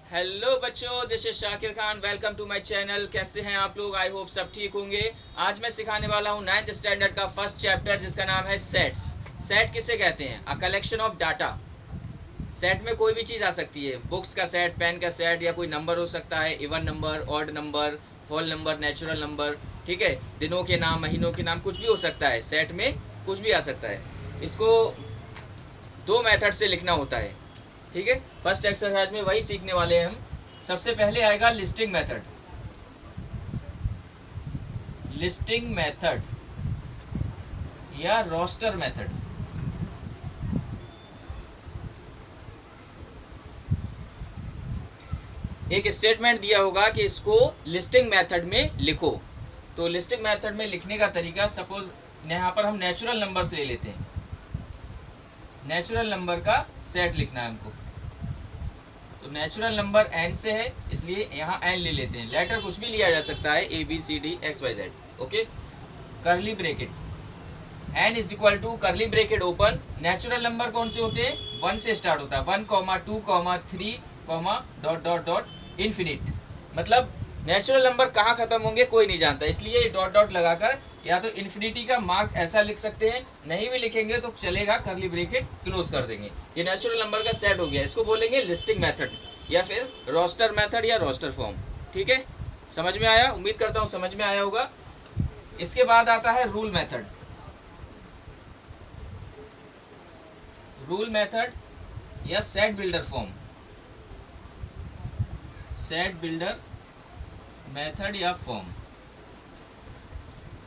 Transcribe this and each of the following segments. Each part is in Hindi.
हेलो बच्चों, this is Shakir Khan. Welcome to my channel. कैसे हैं आप लोग? आई होप सब ठीक होंगे। आज मैं सिखाने वाला हूं 9th स्टैंडर्ड का फर्स्ट चैप्टर जिसका नाम है सेट्स। सेट किसे कहते हैं? A collection of data. Set में कोई भी चीज़ आ सकती है, बुक्स का सेट, पेन का सेट, या कोई नंबर हो सकता है, even number, odd number, whole number, natural number. ठीक है, दिनों के नाम, महीनों के नाम, कुछ भी हो सकता है। सेट में कुछ भी आ सकता है। इसको दो मेथड से लिखना होता है। ठीक है, फर्स्ट एक्सरसाइज में वही सीखने वाले हैं हम। सबसे पहले आएगा लिस्टिंग मेथड। लिस्टिंग मेथड या रोस्टर मेथड। एक स्टेटमेंट दिया होगा कि इसको लिस्टिंग मेथड में लिखो। तो लिस्टिंग मेथड में लिखने का तरीका, सपोज यहाँ पर हम नेचुरल नंबर ले लेते हैं। नेचुरल नंबर का सेट लिखना है हमको। तो नेचुरल नंबर एन से है, इसलिए यहाँ एन ले लेते हैं। लेटर कुछ भी लिया जा सकता है, A B C D X Y Z. Okay, curly bracket N is equal to curly bracket open. Natural number कौन से होते हैं? 1 से स्टार्ट होता है। 1, 2, 3, डॉट डॉट डॉट इन्फिनिट। मतलब नेचुरल नंबर कहाँ खत्म होंगे कोई नहीं जानता, इसलिए डॉट डॉट लगाकर या तो इन्फिनिटी का मार्क ऐसा लिख सकते हैं, नहीं भी लिखेंगे तो चलेगा, करली ब्रेकेट क्लोज कर देंगे। ये नेचुरल नंबर का सेट हो गया। इसको बोलेंगे लिस्टिंग मेथड या फिर रोस्टर मेथड या रोस्टर फॉर्म। ठीक है, समझ में आया? उम्मीद करता हूँ समझ में आया होगा। इसके बाद आता है रूल मेथड। रूल मेथड या set builder form. Set builder method या form.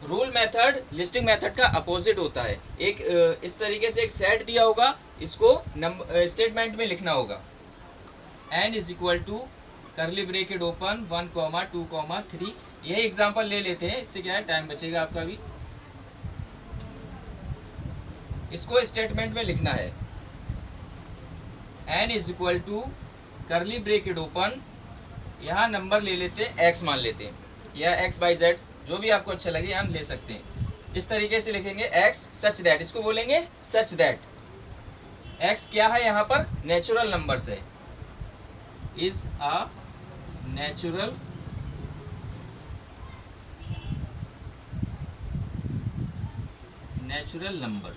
Rule method listing method का अपोजिट होता है। एक इस तरीके से एक सेट दिया होगा, इसको स्टेटमेंट में लिखना होगा। N is equal to curly bracket open 1, 2, 3। यही एग्जांपल ले लेते हैं, इससे क्या है, टाइम बचेगा आपका भी। इसको स्टेटमेंट में लिखना है। N is equal to curly bracket open, यहाँ नंबर ले लेते हैं, एक्स मान लेते हैं, या एक्स बाई जेड, जो भी आपको अच्छा लगे हम ले सकते हैं। इस तरीके से लिखेंगे एक्स सच दैट, इसको बोलेंगे सच दैट। एक्स क्या है यहाँ पर? नेचुरल नंबर है। Is a natural number.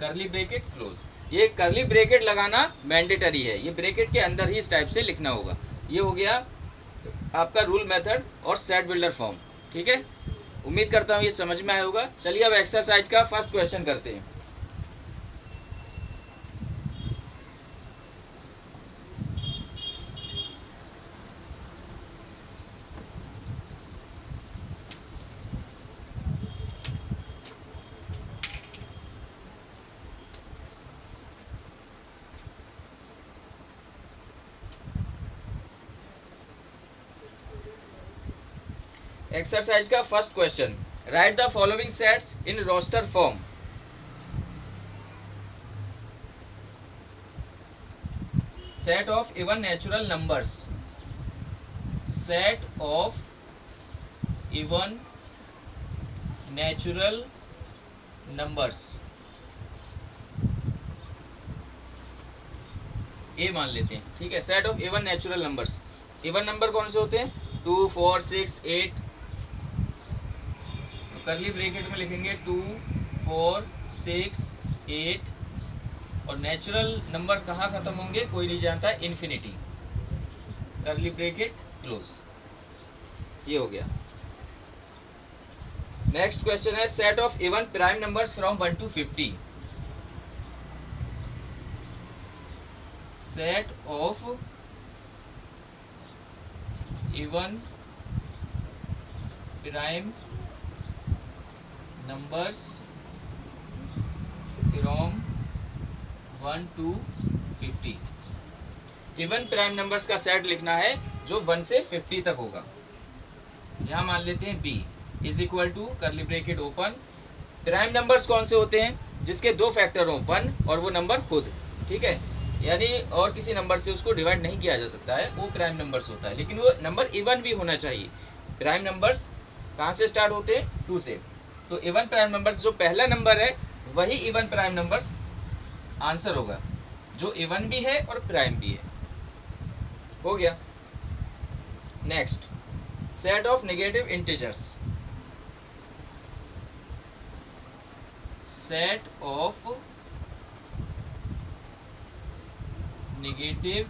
करली ब्रेकेट क्लोज। ये करली ब्रेकेट लगाना मैंडेटरी है, ये ब्रेकेट के अंदर ही इस टाइप से लिखना होगा। ये हो गया आपका रूल मेथड और सेट बिल्डर फॉर्म। ठीक है, उम्मीद करता हूँ ये समझ में आया होगा। चलिए अब एक्सरसाइज का फर्स्ट क्वेश्चन करते हैं। एक्सरसाइज का first question, write the following sets in roster form. Set of even natural numbers. Set of even natural numbers, A मान लेते हैं। ठीक है, set of even natural numbers. Even number कौन से होते हैं? 2, 4, 6, 8। करली ब्रैकेट में लिखेंगे 2, 4, 6, 8। और नेचुरल नंबर कहाँ खत्म होंगे कोई नहीं जानता, इन्फिनिटी। करली ब्रैकेट क्लोज। ये हो गया। नेक्स्ट क्वेश्चन है set of even prime numbers from 1 to 50। Set of even prime numbers from 1 to 50। Even prime numbers का सेट लिखना है जो 1 से 50 तक होगा। यहाँ मान लेते हैं b is equal to curly bracket open. Prime numbers कौन से होते हैं? जिसके दो फैक्टर हो, 1 और वो नंबर खुद। ठीक है, यानी और किसी नंबर से उसको डिवाइड नहीं किया जा सकता है, वो प्राइम नंबर्स होता है। लेकिन वो नंबर इवन भी होना चाहिए। प्राइम नंबर्स कहाँ से स्टार्ट होते हैं? 2 से। तो इवन प्राइम नंबर्स, जो पहला नंबर है वही इवन प्राइम नंबर्स आंसर होगा, जो इवन भी है और प्राइम भी है। हो गया। Next, set of negative integers. Set of negative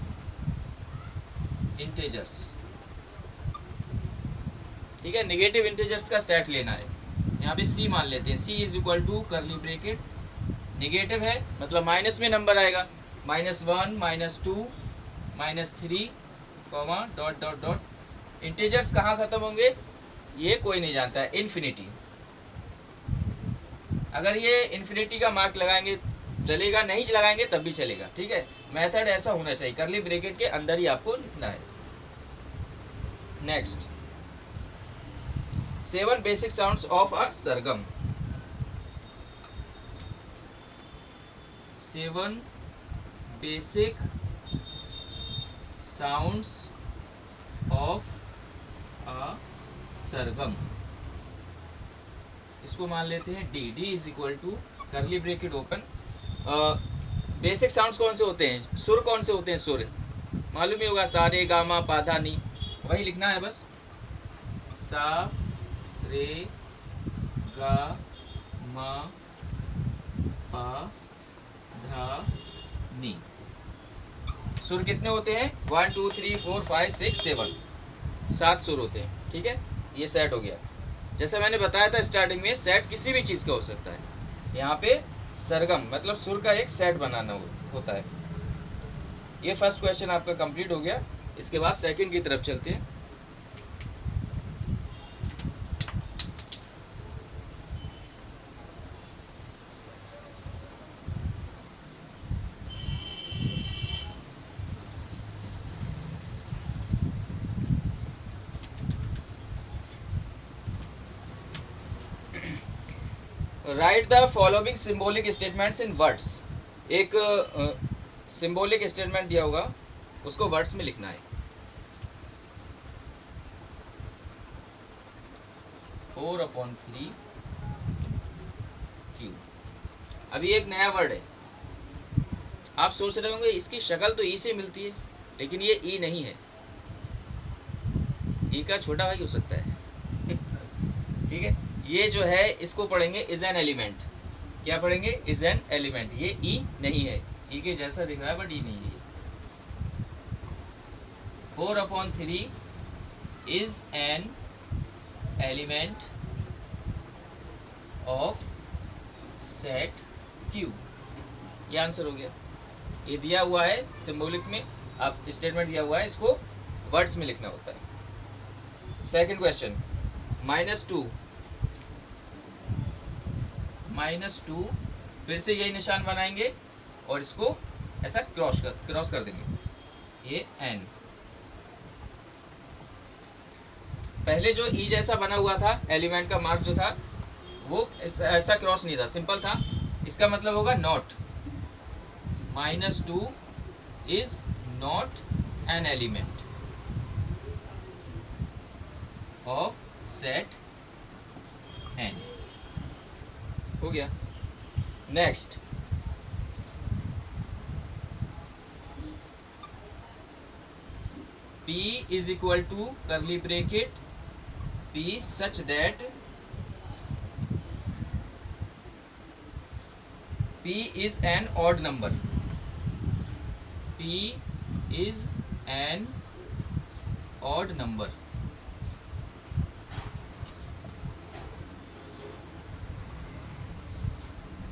integers, ठीक है, नेगेटिव इंटीजर्स का सेट लेना है। यहाँ पे सी मान लेते हैं, सी is equal to curly bracket, negative है मतलब माइनस में नंबर आएगा, -1 -2 -3 comma dot dot dot. Integers कहाँ खत्म होंगे ये कोई नहीं जानता है, इन्फिनिटी। अगर ये इन्फिनिटी का मार्क लगाएंगे चलेगा, नहीं लगाएंगे तब भी चलेगा, ठीक है। मेथड ऐसा होना चाहिए, करली ब्रेकेट के अंदर ही आपको लिखना है। Next, 7 basic sounds of a sargam. 7 basic sounds of a sargam, इसको मान लेते हैं D. D is equal to curly bracket open. Basic sounds कौन से होते हैं, सुर कौन से होते हैं, सुर मालूम ही होगा, सा रे गा मा पा धा नी, वही लिखना है बस, सा रे गा मा पा धा नी। सुर कितने होते हैं, 1 2 3 4 5 6 7, 7 सुर होते हैं, ठीक है। ये सेट हो गया। जैसे मैंने बताया था स्टार्टिंग में, सेट किसी भी चीज़ का हो सकता है। यहाँ पे सरगम मतलब सुर का एक सेट बनाना होता है। ये फर्स्ट क्वेश्चन आपका कंप्लीट हो गया। इसके बाद सेकंड की तरफ चलते हैं। Right the following symbolic statements in words. एक सिंबॉलिक स्टेटमेंट दिया होगा, उसको वर्ड्स में लिखना है। 4/3 क्यू। अभी एक नया वर्ड है, आप सोच रहे होंगे इसकी शक्ल तो ई से मिलती है, लेकिन ये ई नहीं है, ई का छोटा भाई हो सकता है ठीक है। ये जो है इसको पढ़ेंगे इज एन एलिमेंट। क्या पढ़ेंगे, इज एन एलिमेंट। ये ई नहीं है, ई के जैसा दिख रहा है बट ई नहीं है। 4/3 is an element of set Q. ये आंसर हो गया। ये दिया हुआ है सिंबॉलिक में, आप स्टेटमेंट दिया हुआ है, इसको वर्ड्स में लिखना होता है। सेकंड क्वेश्चन, -2 फिर से यही निशान बनाएंगे और इसको ऐसा क्रॉस कर देंगे, ये n। पहले जो ई जैसा बना हुआ था, एलिमेंट का मार्क जो था वो ऐसा क्रॉस नहीं था, सिंपल था। इसका मतलब होगा not, -2 is not an element of set n। हो गया। Next, P is equal to curly bracket P such that P is an odd number। P is an odd number।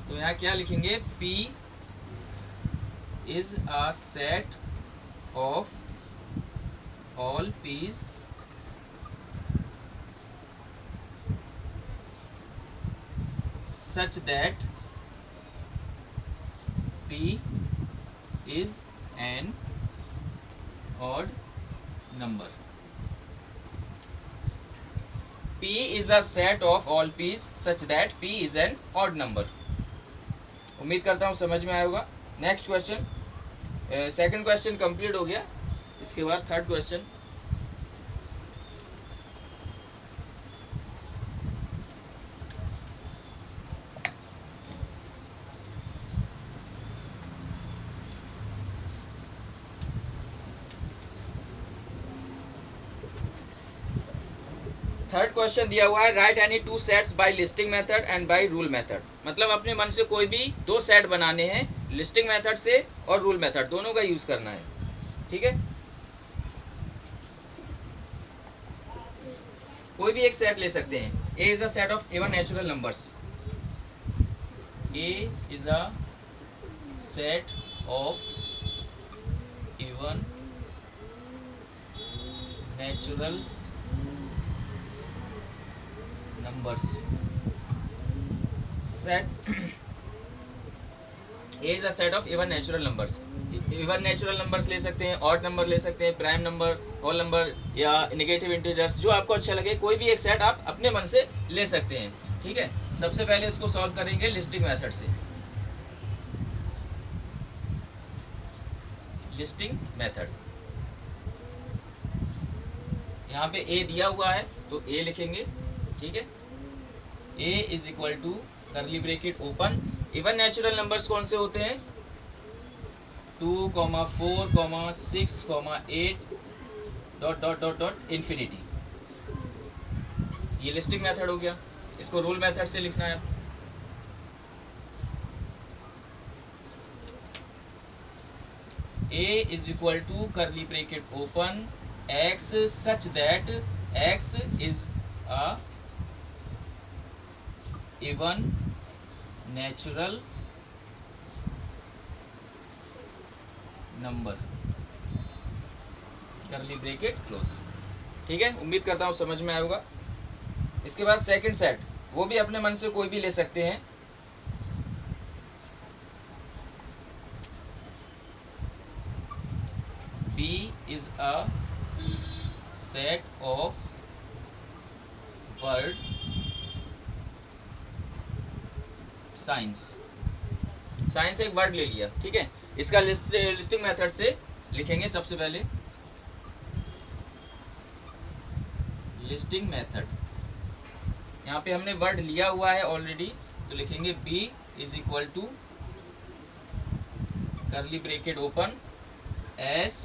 तो यहाँ क्या लिखेंगे, P is a set of all P's such that P is an odd number। P is a set of all P's such that P is an odd number। उम्मीद करता हूँ समझ में आया होगा। Next question, second question complete हो गया। इसके बाद थर्ड क्वेश्चन, थर्ड क्वेश्चन दिया हुआ है, write any two sets by listing method and by rule method. मतलब अपने मन से कोई भी दो सेट बनाने हैं, लिस्टिंग मेथड से और रूल मेथड, दोनों का यूज करना है। ठीक है, कोई भी एक सेट ले सकते हैं। A is a set of even natural numbers. A is a set of even natural numbers. Set A is a set of even natural numbers. Even natural numbers ले सकते हैं, ऑड नंबर ले सकते हैं, प्राइम नंबर, होल नंबर या नेगेटिव इंटीजर्स, जो आपको अच्छा लगे कोई भी एक सेट आप अपने मन से ले सकते हैं। ठीक है, सबसे पहले इसको सॉल्व करेंगे लिस्टिंग मेथड से। लिस्टिंग मेथड, यहाँ पे ए दिया हुआ है तो ए लिखेंगे। ठीक है, ए is equal to curly bracket open, even natural numbers कौन से होते हैं, 2, 4, 6, 8 dot dot dot dot infinity. ये लिस्टिंग मेथड हो गया। इसको रूल मेथड से लिखना है। ए is equal to curly bracket open x such that x is a even natural number, करली ब्रेकेट क्लोज। ठीक है, उम्मीद करता हूँ समझ में आया होगा। इसके बाद सेकंड सेट, वो भी अपने मन से कोई भी ले सकते हैं। B is a set of word science. Science एक वर्ड ले लिया। ठीक है, इसका लिस्टिंग मेथड से लिखेंगे। सबसे पहले लिस्टिंग मेथड, यहाँ पे हमने वर्ड लिया हुआ है ऑलरेडी, तो लिखेंगे B is equal to curly bracket open S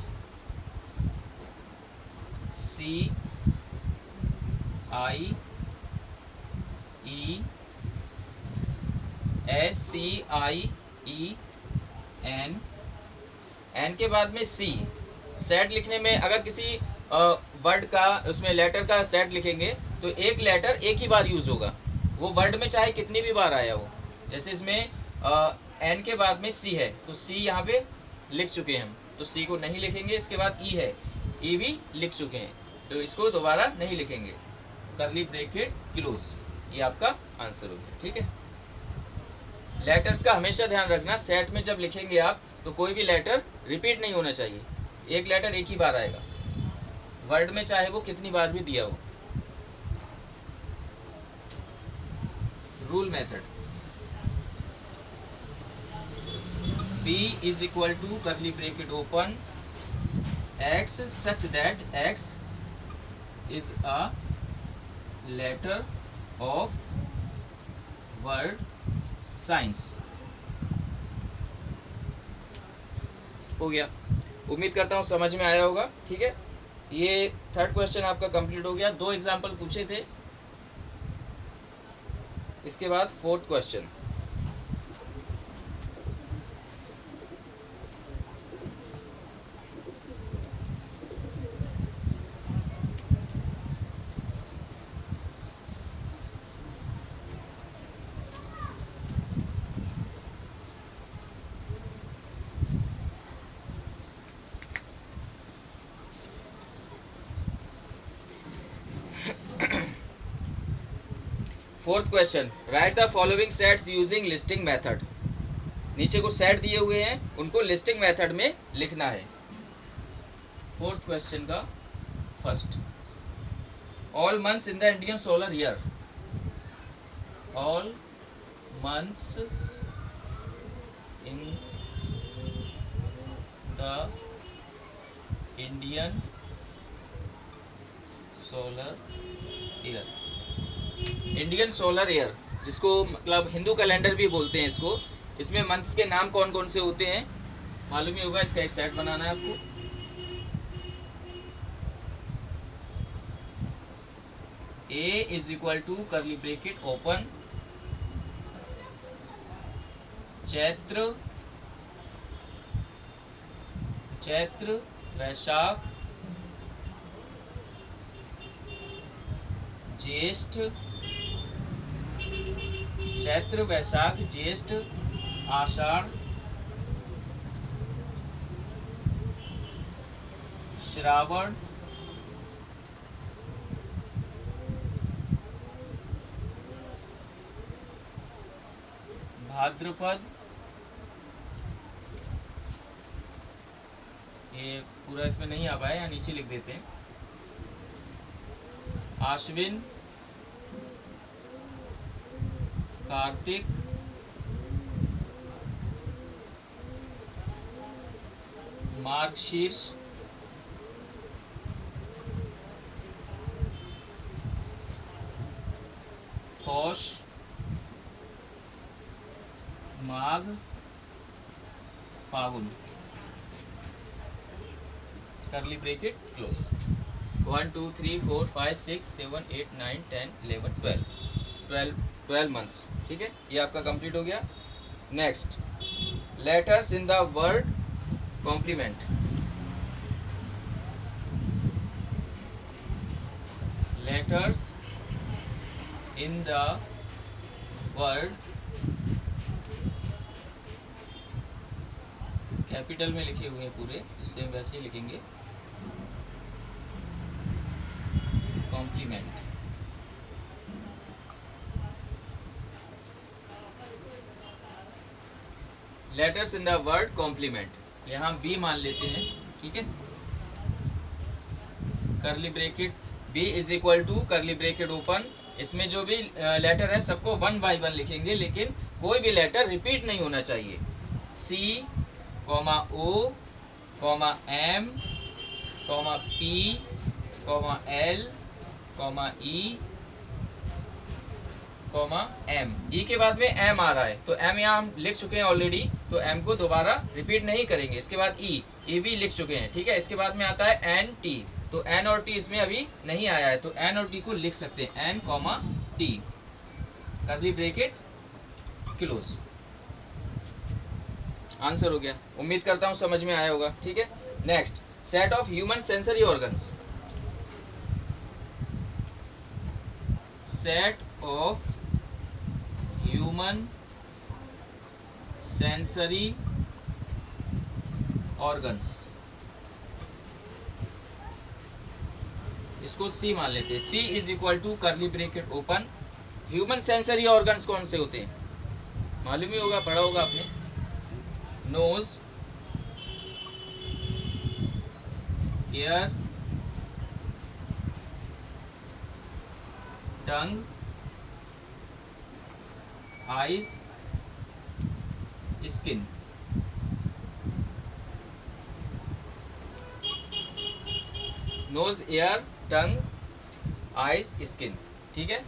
C I E SCIEN, N के बाद में सी। सेट लिखने में अगर किसी वर्ड का उसमें लेटर का सेट लिखेंगे तो एक लेटर एक ही बार यूज होगा, वो वर्ड में चाहे कितनी भी बार आया हो। जैसे इसमें एन के बाद में सी है तो सी यहाँ पे लिख चुके हैं हम, तो सी को नहीं लिखेंगे। इसके बाद ई है, ई भी लिख चुके हैं तो इसको दोबारा नहीं लिखेंगे। करली ब्रेकेट क्लोज, ये आपका आंसर हो गया। ठीक है, लेटर्स का हमेशा ध्यान रखना, सेट में जब लिखेंगे आप तो कोई भी लेटर रिपीट नहीं होना चाहिए, एक लेटर एक ही बार आएगा, वर्ड में चाहे वो कितनी बार भी दिया हो। Rule method, B is equal to curly bracket open x such that x is a letter of word science. हो गया, उम्मीद करता हूँ समझ में आया होगा। ठीक है, ये थर्ड क्वेश्चन आपका कंप्लीट हो गया। 2 एग्जाम्पल पूछे थे। इसके बाद fourth question, fourth question, write the following sets using listing method. नीचे कुछ सेट दिए हुए हैं, उनको लिस्टिंग मेथड में लिखना है। फोर्थ क्वेश्चन का first, all months in the Indian solar year, all months in the Indian solar year. Indian solar year, जिसको मतलब हिंदू कैलेंडर भी बोलते हैं इसको, इसमें मंथ्स के नाम कौन कौन से होते हैं मालूम ही होगा। इसका एक सेट बनाना है आपको। ए is equal to curly bracket open Chaitra वैशाख ज्येष्ठ चैत्र वैशाख ज्येष्ठ आषाढ़ श्रावण भाद्रपद, ये पूरा इसमें नहीं आ पाया, यहाँ नीचे लिख देते हैं, आश्विन कार्तिक मार्गशीर्ष पौष माघ फागुन करली ब्रेकेट क्लोज। 1 2 3 4 5 6 7 8 9 10 11 12 मंथ्स। ठीक है, ये आपका कंप्लीट हो गया। Next, letters in the word complement. Letters in the word capital में लिखे हुए हैं पूरे, इससे वैसे ही लिखेंगे complement. Letters in the word complement, यहाँ बी मान लेते हैं। ठीक है, curly bracket B is equal to curly bracket open, इसमें जो भी लेटर है सबको 1 बाय 1 लिखेंगे, लेकिन कोई भी लेटर रिपीट नहीं होना चाहिए। C comma O comma M comma P comma L comma E comma M. E के बाद में एम आ रहा है तो एम यहाँ हम लिख चुके हैं ऑलरेडी, तो एम को दोबारा रिपीट नहीं करेंगे। इसके बाद ई भी लिख चुके हैं। ठीक है, इसके बाद में आता है एन टी, तो एन और टी इसमें अभी नहीं आया है, तो एन और टी को लिख सकते हैं, एन कॉमा टी करली ब्रेकेट क्लोज। आंसर हो गया, उम्मीद करता हूं समझ में आया होगा। ठीक है, next, set of human sensory organs. Set of human sensory organs, इसको सी मान लेते हैं। सी is equal to curly bracket open, human sensory organs कौन से होते हैं, मालूम ही होगा, पढ़ा होगा आपने। नोज, ईयर, टंग, आईज, स्किन। नोज, ईयर, टंग, आईज, स्किन। ठीक है,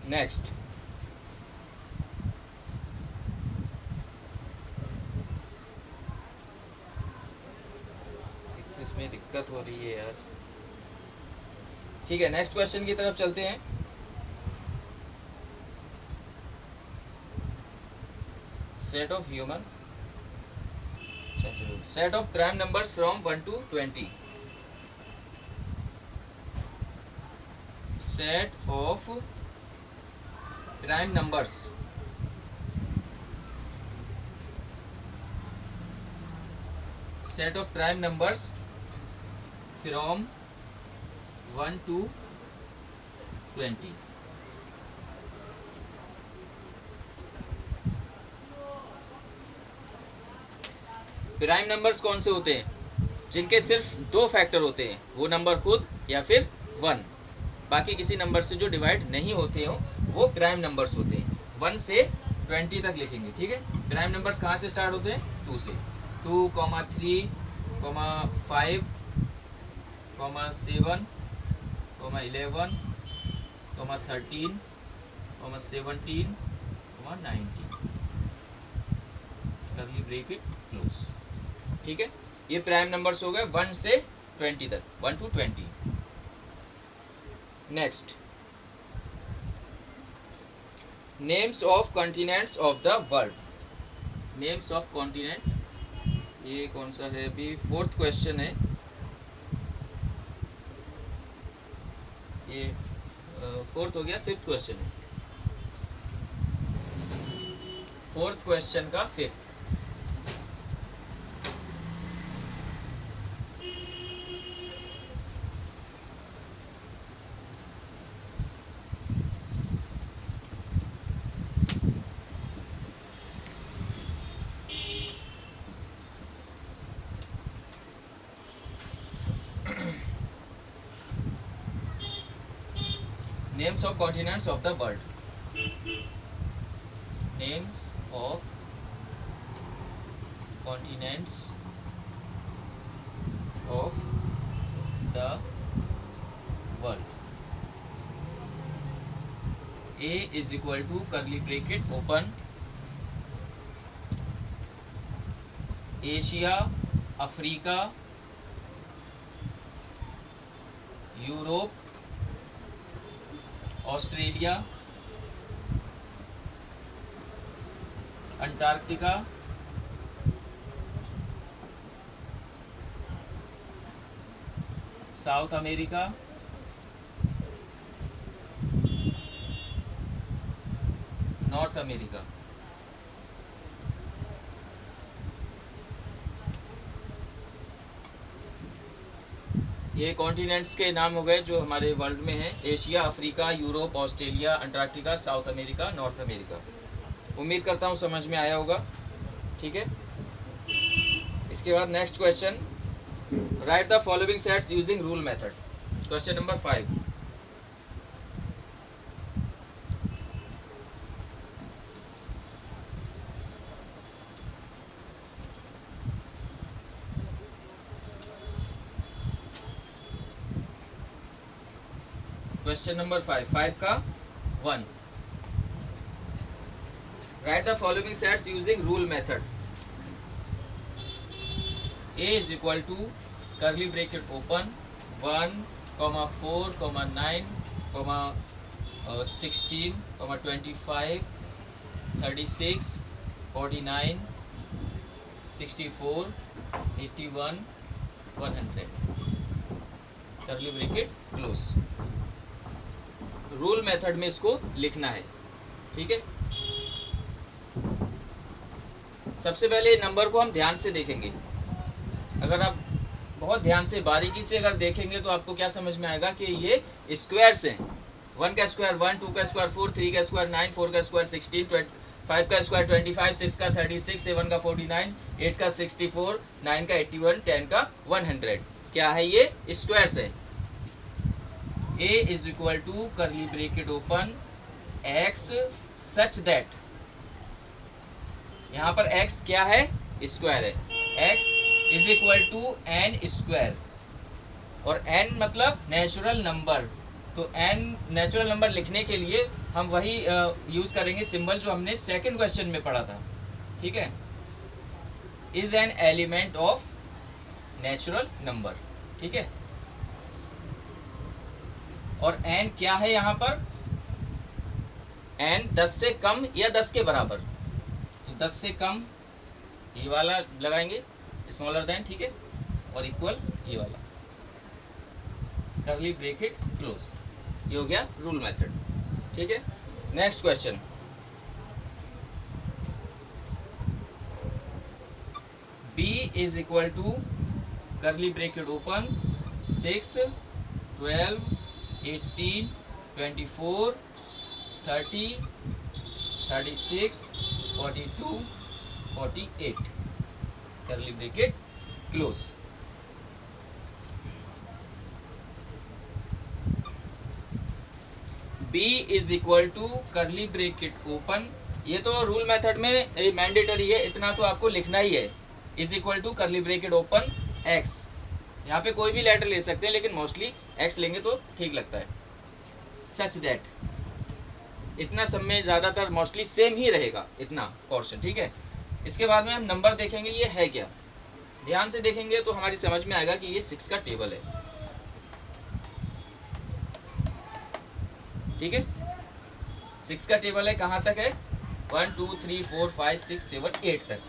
नेक्स्ट, इसमें दिक्कत हो रही है यार। ठीक है, नेक्स्ट क्वेश्चन की तरफ चलते हैं। Set of human set of prime numbers from 1 to 20। Set of prime numbers from 1 to 20। Prime numbers कौन से होते हैं, जिनके सिर्फ 2 फैक्टर होते हैं, वो नंबर खुद या फिर 1, बाकी किसी नंबर से जो डिवाइड नहीं होते हो वो प्राइम नंबर्स होते हैं। 1 से 20 तक लिखेंगे। ठीक है, प्राइम नंबर्स कहाँ से स्टार्ट होते हैं, 2 से। 2, 3, 5, 7, 11, 13, 17, 19 करली ब्रेकेट क्लोज। ठीक है, ये प्राइम नंबर्स हो गए 1 से 20 तक, 1 to 20। Next, names of continents of the world. Names of continent, ये कौन सा है, अभी फोर्थ क्वेश्चन है ये, फोर्थ हो गया, फिफ्थ क्वेश्चन है, फोर्थ क्वेश्चन का fifth. Names of continents of the world. Names of continents of the world. A is equal to curly bracket open, Asia, Africa, Europe, Australia, Antarctica, south America, north America. ये कॉन्टिनेंट्स के नाम हो गए जो हमारे वर्ल्ड में हैं, Asia, Africa, Europe, Australia, Antarctica, south America, north America. उम्मीद करता हूँ समझ में आया होगा, ठीक है। इसके बाद next question, write the following sets using rule method. Question number 5। Question number 5 का 1, right the following sets using rule method. A is equal to curly bracket open 1, 4, 9, 16, 25, 36, 49, 64, 81, 100, curly bracket close। Rule method में इसको लिखना है, ठीक है। सबसे पहले नंबर को हम ध्यान से देखेंगे। अगर आप बहुत ध्यान से बारीकी से अगर देखेंगे तो आपको क्या समझ में आएगा कि ये स्क्वायर्स हैं। 1 का स्क्वायर 1, 2 का स्क्वायर 4, 3 का स्क्वायर 9, 4 का स्क्वायर 16, 5 का स्क्वायर 25, 6 का 36, 7 का 49, 8 का 64, 9 का 81, 10 का 100। क्या है ये? स्क्वायर्स है। A is equal to curly bracket open x such that, यहाँ पर x क्या है? स्क्वायर है। x is equal to n square, और n मतलब नेचुरल नंबर। तो n नेचुरल नंबर लिखने के लिए हम वही यूज करेंगे सिंबल जो हमने सेकंड क्वेश्चन में पढ़ा था, ठीक है। Is an element of natural number, ठीक है। और n क्या है यहाँ पर? n 10 से कम या 10 के बराबर। तो 10 से कम ये वाला लगाएंगे, स्मॉलर देन, ठीक है, और इक्वल ये वाला, कर्ली ब्रैकेट क्लोज। ये हो गया रूल मेथड, ठीक है। Next question, b is equal to curly bracket open 6, 12, 18, 24, 30, 36, 42, 48, curly bracket close. b is equal to curly bracket open, ये तो रूल मेथड में मैंडेटरी है, इतना तो आपको लिखना ही है। Is equal to curly bracket open x, यहाँ पे कोई भी लेटर ले सकते हैं लेकिन मोस्टली x लेंगे तो ठीक लगता है। सच दैट, इतना सब में ज़्यादातर मोस्टली सेम ही रहेगा इतना पोर्शन, ठीक है। इसके बाद में हम नंबर देखेंगे ये है क्या, ध्यान से देखेंगे तो हमारी समझ में आएगा कि ये 6 का टेबल है। ठीक है, 6 का टेबल है, कहाँ तक है, 1 2 3 4 5 6 7 8 तक।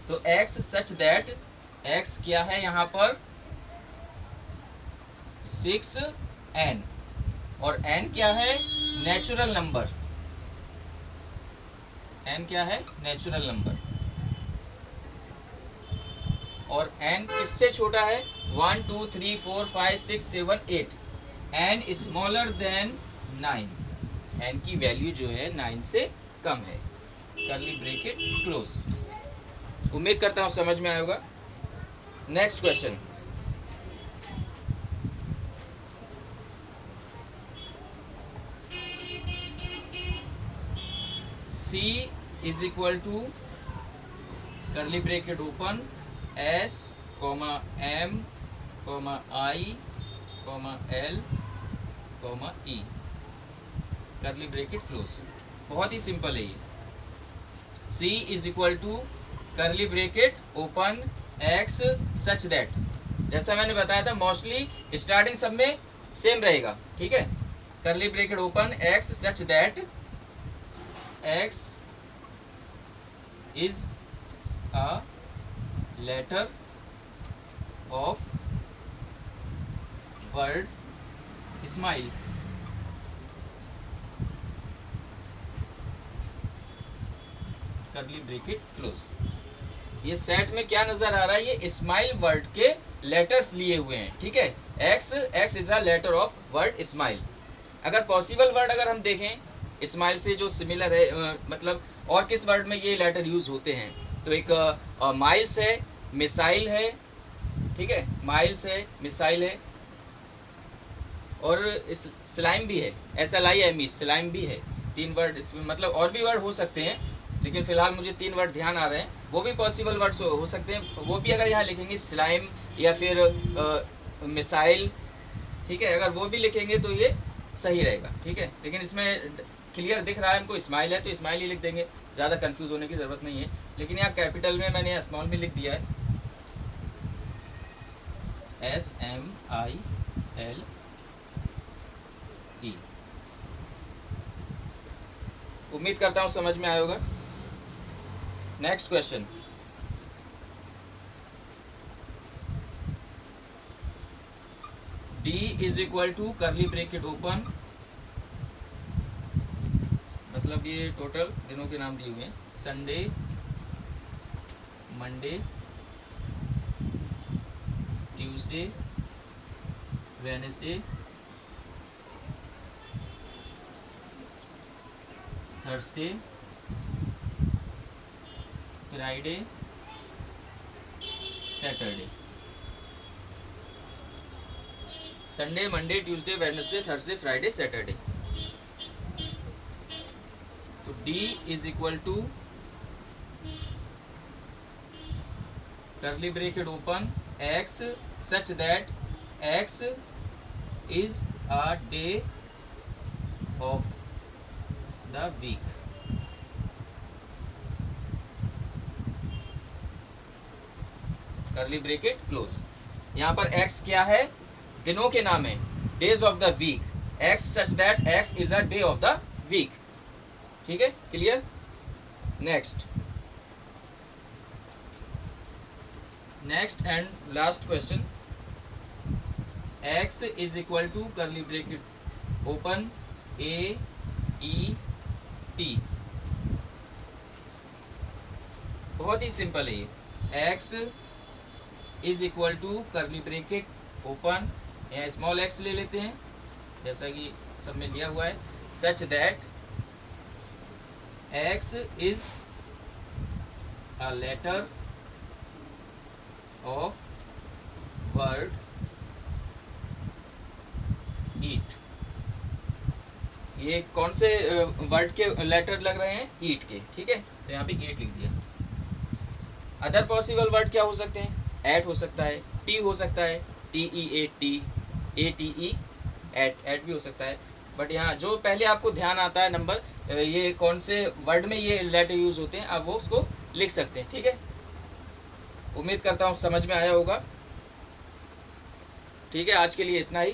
तो x सच दैट x क्या है यहाँ पर 6n, और n क्या है नेचुरल नंबर, n क्या है नेचुरल नंबर, और n किससे छोटा है 1 2 3 4 5 6 7 8, n स्मॉलर देन 9, n की वैल्यू जो है 9 से कम है। Curly bracket close. उम्मीद करता हूं समझ में आया होगा। Next question, c is equal to curly bracket open s comma m comma i comma l comma e, curly bracket close. बहुत ही सिंपल है ये। c is equal to curly bracket open x such that, जैसा मैंने बताया था मोस्टली स्टार्टिंग सब में सेम रहेगा, ठीक है। Curly bracket open x such that x is a letter of word smile, curly bracket close. ये सेट में क्या नजर आ रहा है, ये स्माइल वर्ड के लेटर्स लिए हुए हैं, ठीक है। x is a letter of word smile. अगर पॉसिबल वर्ड अगर हम देखें स्माइल से जो सिमिलर है, मतलब और किस वर्ड में ये लेटर यूज होते हैं, तो एक माइल्स है, मिसाइल है, ठीक है, माइल्स है, मिसाइल है, और स्लाइम भी है, SLIME स्लाइम भी है। 3 वर्ड इसमें, मतलब और भी वर्ड हो सकते हैं, लेकिन फिलहाल मुझे 3 वर्ड ध्यान आ रहे हैं, वो भी पॉसिबल वर्ड्स हो सकते हैं। वो भी अगर यहाँ लिखेंगे स्लाइम या फिर मिसाइल, ठीक है, अगर वो भी लिखेंगे तो ये सही रहेगा, ठीक है। लेकिन इसमें क्लियर दिख रहा है हमको स्माइल है तो स्माइल ही लिख देंगे, ज़्यादा कंफ्यूज होने की ज़रूरत नहीं है। लेकिन यहाँ कैपिटल में मैंने स्मॉल में लिख दिया है SMILE। उम्मीद करता हूँ समझ में आया होगा। Next question, D is equal to curly bracket open, मतलब ये टोटल दिनों के नाम दिए हुए हैं, Sunday, Monday, Tuesday, Wednesday, Thursday, Friday, Saturday. Sunday, Monday, Tuesday, Wednesday, Thursday, Friday, Saturday. तो D is equal to curly bracket open x such that x is a day of the week, curly bracket close. यहाँ पर x क्या है, दिनों के नाम है, days of the week, x such that x is a day of the week, ठीक है, clear. Next and last question, x is equal to curly bracket open AET, बहुत ही सिंपल है ये। x is equal to curly bracket open, यहाँ स्मॉल x ले लेते हैं जैसा कि सब में लिया हुआ है, such that x is a letter of word eat. ये कौन से वर्ड के लेटर लग रहे हैं, ईट के, ठीक है, तो यहाँ पे ईट लिख दिया। अदर पॉसिबल वर्ड क्या हो सकते हैं, एट हो सकता है, टी हो सकता है, TEAT, ATE, एट भी हो सकता है। बट यहाँ जो पहले आपको ध्यान आता है नंबर, ये कौन से वर्ड में ये लेटर यूज होते हैं, आप वो उसको लिख सकते हैं, ठीक है। उम्मीद करता हूँ समझ में आया होगा, ठीक है। आज के लिए इतना ही।